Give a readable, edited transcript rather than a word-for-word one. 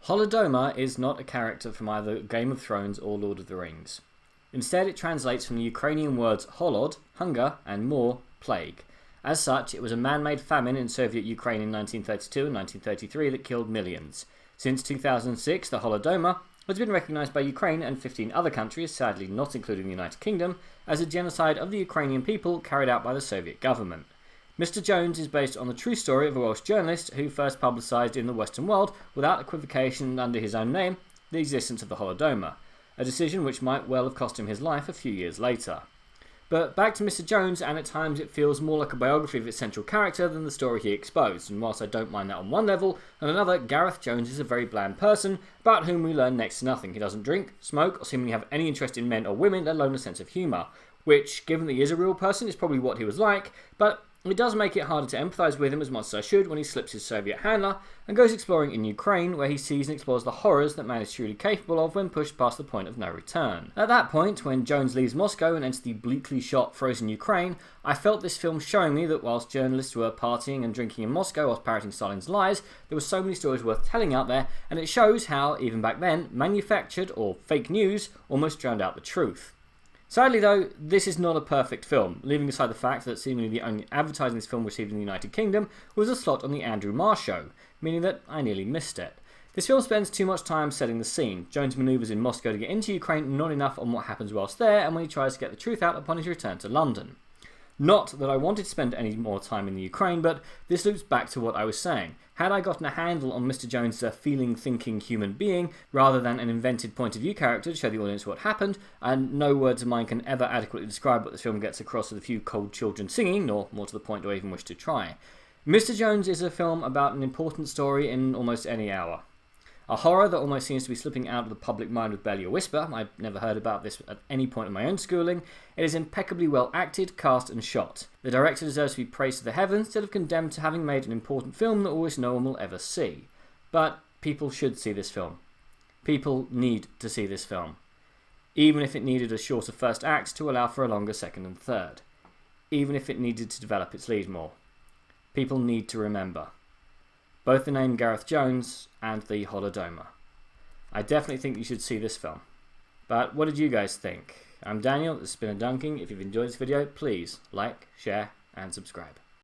Holodoma is not a character from either Game of Thrones or Lord of the Rings. Instead, it translates from the Ukrainian words holod, hunger, and mor, plague. As such, it was a man-made famine in Soviet Ukraine in 1932 and 1933 that killed millions. Since 2006, the Holodoma has been recognised by Ukraine and 15 other countries, sadly not including the United Kingdom, as a genocide of the Ukrainian people carried out by the Soviet government. Mr. Jones is based on the true story of a Welsh journalist who first publicised in the Western world, without equivocation and under his own name, the existence of the Holodoma, a decision which might well have cost him his life a few years later. But back to Mr. Jones, and at times it feels more like a biography of its central character than the story he exposed, and whilst I don't mind that on one level, on another, Gareth Jones is a very bland person, about whom we learn next to nothing. He doesn't drink, smoke, or seemingly have any interest in men or women, let alone a sense of humour, which, given that he is a real person, is probably what he was like, but it does make it harder to empathise with him as much as I should when he slips his Soviet handler and goes exploring in Ukraine, where he sees and explores the horrors that man is truly capable of when pushed past the point of no return. At that point, when Jones leaves Moscow and enters the bleakly shot, frozen Ukraine, I felt this film showing me that whilst journalists were partying and drinking in Moscow whilst parroting Stalin's lies, there were so many stories worth telling out there, and it shows how, even back then, manufactured or fake news almost drowned out the truth. Sadly though, this is not a perfect film, leaving aside the fact that seemingly the only advertising this film received in the United Kingdom was a slot on the Andrew Marr Show, meaning that I nearly missed it. This film spends too much time setting the scene. Jones manoeuvres in Moscow to get into Ukraine, not enough on what happens whilst there, and when he tries to get the truth out upon his return to London. Not that I wanted to spend any more time in the Ukraine, but this loops back to what I was saying. Had I gotten a handle on Mr. Jones as a feeling, thinking human being, rather than an invented point of view character to show the audience what happened, and no words of mine can ever adequately describe what this film gets across with a few cold children singing, nor more to the point do I even wish to try. Mr. Jones is a film about an important story in almost any hour. A horror that almost seems to be slipping out of the public mind with barely a whisper. I've never heard about this at any point in my own schooling. It is impeccably well acted, cast and shot. The director deserves to be praised to the heavens instead of condemned to having made an important film that almost no one will ever see. But people should see this film. People need to see this film. Even if it needed a shorter first act to allow for a longer second and third. Even if it needed to develop its lead more. People need to remember both the name Gareth Jones and the Holodoma. I definitely think you should see this film. But what did you guys think? I'm Daniel, this has been A Dunking. If you've enjoyed this video, please like, share and subscribe.